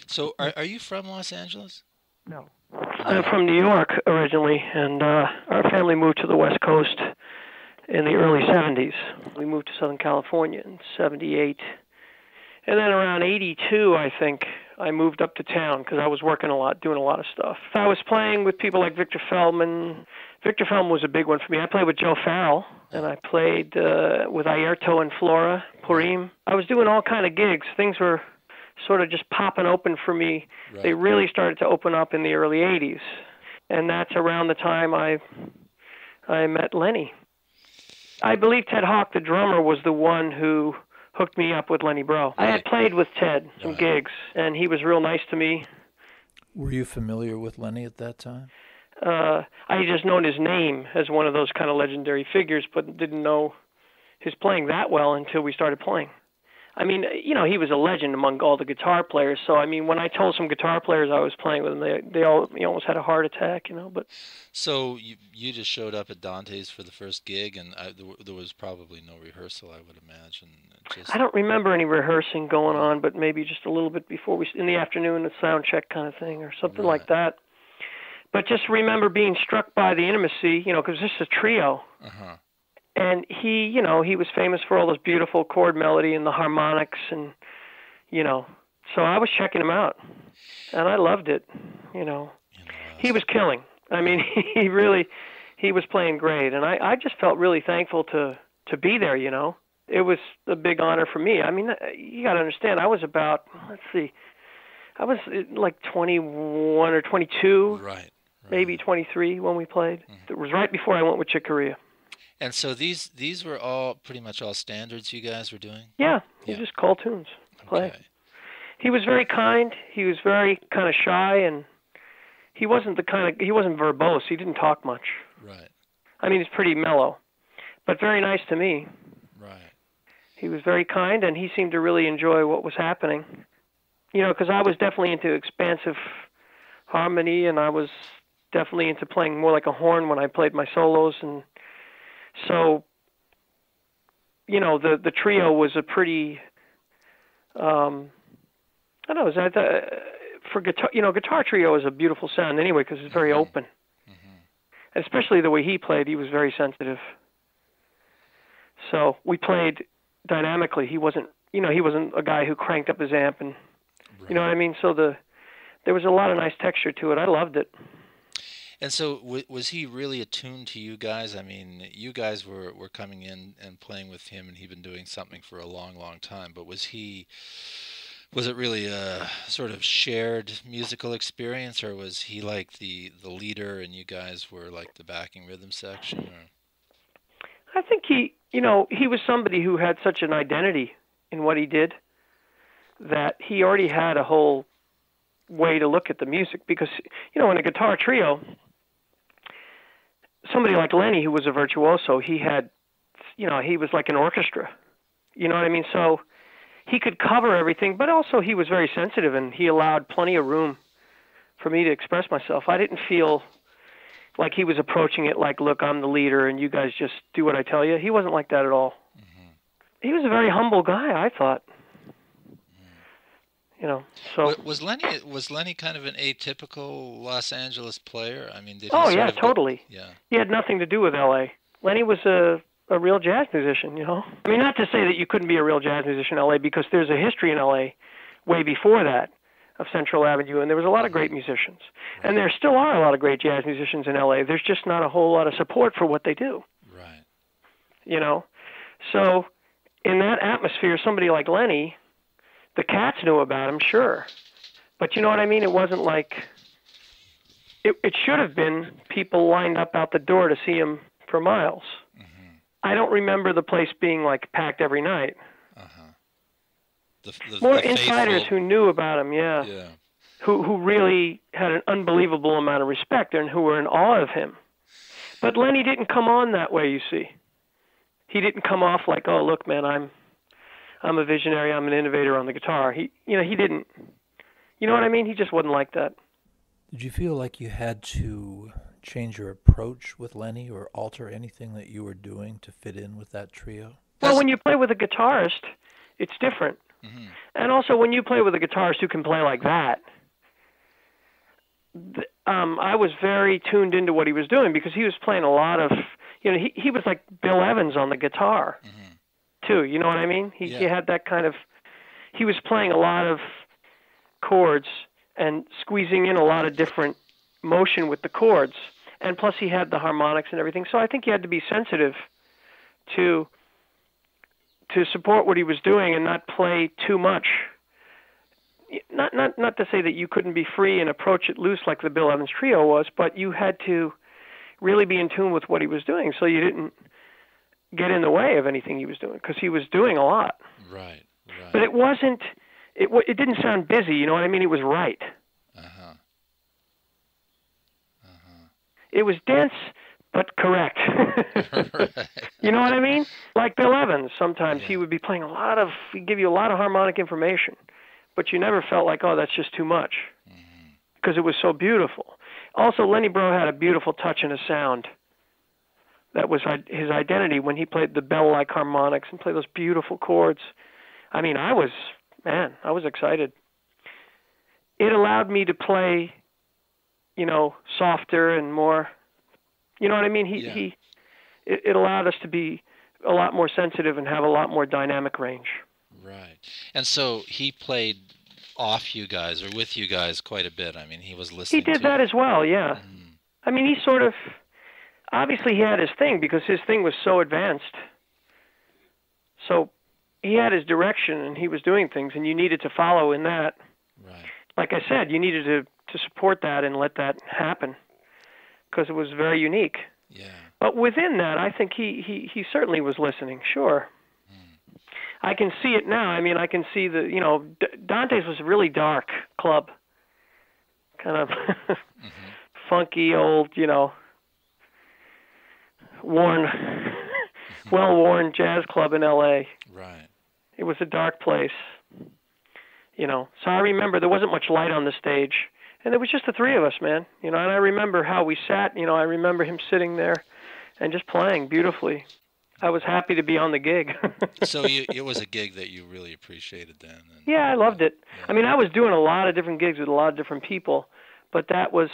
So are you from Los Angeles? No. I'm No. from New York originally, and our family moved to the West Coast in the early 70s. We moved to Southern California in 78. And then around 82, I think, I moved up to town because I was working a lot, doing a lot of stuff. I was playing with people like Victor Feldman. Victor Feldman was a big one for me. I played with Joe Farrell, and I played with Airto and Flora, Purim. I was doing all kind of gigs. Things were sort of just popping open for me. Right. They really started to open up in the early 80s. And that's around the time I met Lenny. I believe Ted Hawk, the drummer, was the one who hooked me up with Lenny Breau. I had played with Ted some gigs, and he was real nice to me. Were you familiar with Lenny at that time? I had just known his name as one of those kind of legendary figures, but didn't know his playing that well until we started playing. I mean, you know, he was a legend among all the guitar players. So, I mean, when I told some guitar players I was playing with them, they all almost had a heart attack, you know. But so you just showed up at Dante's for the first gig, and there was probably no rehearsal, I would imagine. I don't remember any rehearsing going on, but maybe just a little bit before in the afternoon, a sound check kind of thing or something like that. But just remember being struck by the intimacy, you know, because this is a trio. Uh-huh. And he, you know, he was famous for all this beautiful chord melody and the harmonics and, you know, so I was checking him out and I loved it, you know. He was killing. I mean, he was playing great. And I just felt really thankful to be there, you know. It was a big honor for me. I mean, you got to understand, I was about, I was like 21 or 22, right. Maybe 23 when we played. Mm-hmm. It was right before I went with Chick Corea. And so these were all pretty much all standards you guys were doing? Yeah, just call tunes, play. Okay. He was very kind. He was very kind of shy, and he wasn't verbose. He didn't talk much. Right. I mean, he's pretty mellow, but very nice to me. Right. He was very kind, and he seemed to really enjoy what was happening. You know, because I was definitely into expansive harmony, and I was definitely into playing more like a horn when I played my solos, and so, you know, the trio was a pretty, I don't know, for guitar, you know, guitar trio is a beautiful sound anyway because it's very open. Mm-hmm. Especially the way he played, he was very sensitive. So we played dynamically. He wasn't a guy who cranked up his amp and, you know what I mean? So there was a lot of nice texture to it. I loved it. And so was he really attuned to you guys? I mean, you guys were coming in and playing with him, and he'd been doing something for a long, long time. But was it really a sort of shared musical experience, or was he like the leader and you guys were like the backing rhythm section? Or? I think he was somebody who had such an identity in what he did that he already had a whole way to look at the music because, you know, in a guitar trio, somebody like Lenny, who was a virtuoso, he had, you know, he was like an orchestra. You know what I mean? So he could cover everything, but also he was very sensitive and he allowed plenty of room for me to express myself. I didn't feel like he was approaching it like, look, I'm the leader and you guys just do what I tell you. He wasn't like that at all. Mm-hmm. He was a very humble guy, I thought. You know, so was Lenny kind of an atypical Los Angeles player? I mean, did he totally. Yeah. He had nothing to do with L.A. Lenny was a real jazz musician, you know. I mean, not to say that you couldn't be a real jazz musician in L.A. because there's a history in L.A. way before that of Central Avenue, and there was a lot of great musicians. Right. And there still are a lot of great jazz musicians in L.A. There's just not a whole lot of support for what they do. Right. You know, so in that atmosphere, somebody like Lenny, the Cats knew about him, sure. But you know what I mean? It wasn't like... It should have been people lined up out the door to see him for miles. Mm-hmm. I don't remember the place being, like, packed every night. Uh-huh. More insiders who knew about him, yeah. Who really had an unbelievable amount of respect and who were in awe of him. But Lenny didn't come on that way, you see. He didn't come off like, oh, look, man, I'm a visionary, I'm an innovator on the guitar. He didn't. You know what I mean? He just wasn't like that. Did you feel like you had to change your approach with Lenny or alter anything that you were doing to fit in with that trio? Well, when you play with a guitarist, it's different. Mm-hmm. And also, when you play with a guitarist who can play like that, I was very tuned into what he was doing because he was playing a lot of, he was like Bill Evans on the guitar, too. You know what I mean? He had that kind of, he was playing a lot of chords and squeezing in a lot of different motion with the chords. And plus he had the harmonics and everything. So I think he had to be sensitive to support what he was doing and not play too much. Not to say that you couldn't be free and approach it loose like the Bill Evans Trio was, but you had to really be in tune with what he was doing so you didn't get in the way of anything he was doing, because he was doing a lot. Right. But it wasn't, it didn't sound busy, you know what I mean? It was right. It was dense, but correct. Right. You know what I mean? Like Bill Evans, sometimes he would be playing he'd give you a lot of harmonic information, but you never felt like, oh, that's just too much, because it was so beautiful. Also, Lenny Breau had a beautiful touch and a sound. That was his identity when he played the bell-like harmonics and played those beautiful chords. I mean, I was excited. It allowed me to play, softer and more, you know what I mean? It allowed us to be a lot more sensitive and have a lot more dynamic range. Right. And so he played off you guys or with you guys quite a bit. I mean, he was listening He did that as well, yeah. I mean, he sort of, obviously he had his thing because his thing was so advanced. So he had his direction and he was doing things, and you needed to follow in that. Right. Like I said, you needed to support that and let that happen because it was very unique. Yeah. But within that, I think he certainly was listening, sure. I can see it now. I mean, I can see Donte's was a really dark club, kind of funky, old, well-worn jazz club in L.A. Right. It was a dark place, So I remember there wasn't much light on the stage, and it was just the three of us, man. And I remember how we sat. I remember him sitting there and just playing beautifully. I was happy to be on the gig. So it was a gig that you really appreciated then? Yeah, I loved it. Yeah. I mean, I was doing a lot of different gigs with a lot of different people, but that was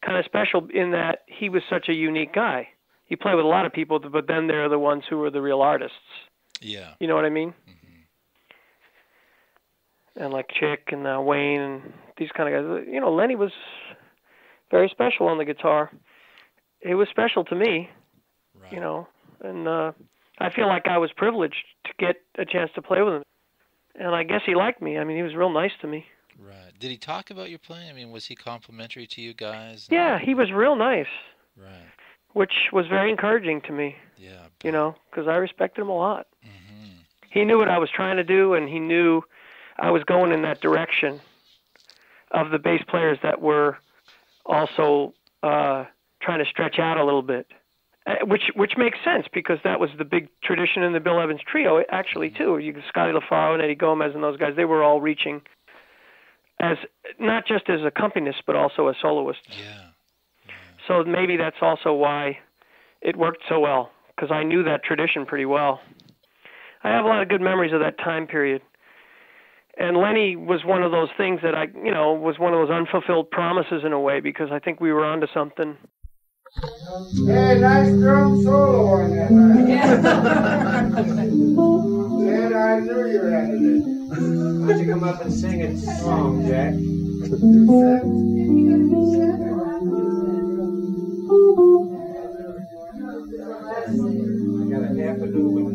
kind of special in that he was such a unique guy. He played with a lot of people, but then they're the ones who were the real artists. Yeah. You know what I mean? And like Chick and Wayne and these kind of guys. Lenny was very special on the guitar. It was special to me, right. And I feel like I was privileged to get a chance to play with him. And I guess he liked me. I mean, he was real nice to me. Right. Did he talk about your playing? I mean, was he complimentary to you guys? Yeah, he was real nice. Right. Which was very encouraging to me. Yeah. Because I respected him a lot. He knew what I was trying to do, and he knew I was going in that direction of the bass players that were also trying to stretch out a little bit. Which makes sense because that was the big tradition in the Bill Evans Trio, actually, too. Scotty LaFaro and Eddie Gomez and those guys, they were all reaching as not just as accompanists, but also as soloists. Yeah. So maybe that's also why it worked so well, because I knew that tradition pretty well. I have a lot of good memories of that time period. And Lenny was one of those things that was one of those unfulfilled promises in a way, because I think we were onto something. Hey, nice drum solo on that. Man, I knew you were at it. Why don't you come up and sing a song, Jack? I got a half a new one.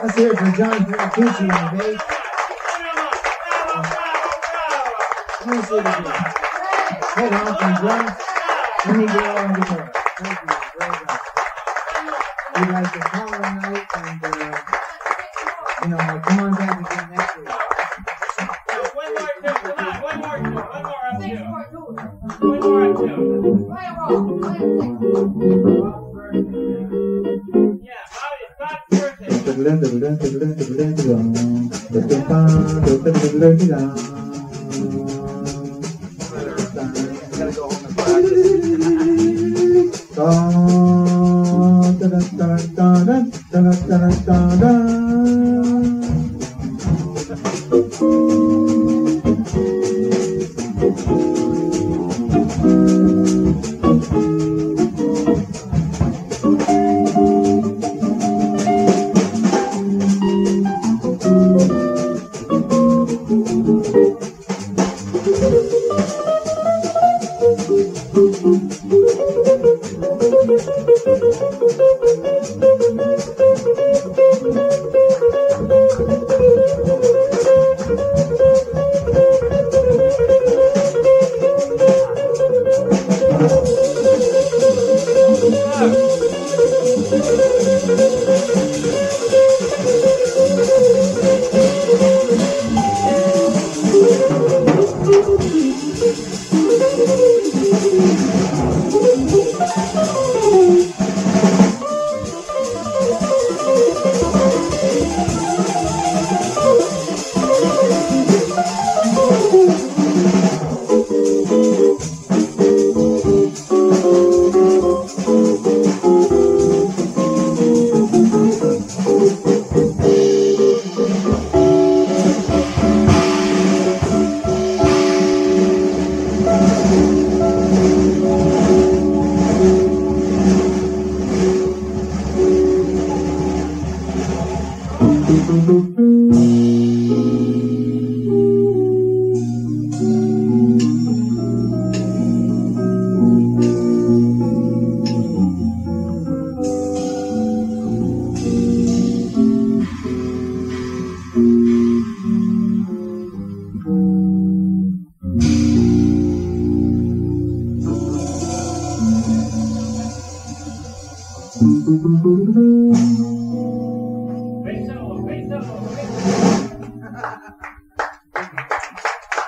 Let's hear it for John Patituci on the bass. Let me see it again. Head off on drums. Lenny Breau on guitar. Thank you very much. You guys can call tonight and I'll come on back again next week. One more up two. One more up two. Yeah, it's Bob's birthday. Gotta go home and practice.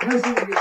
Gracias.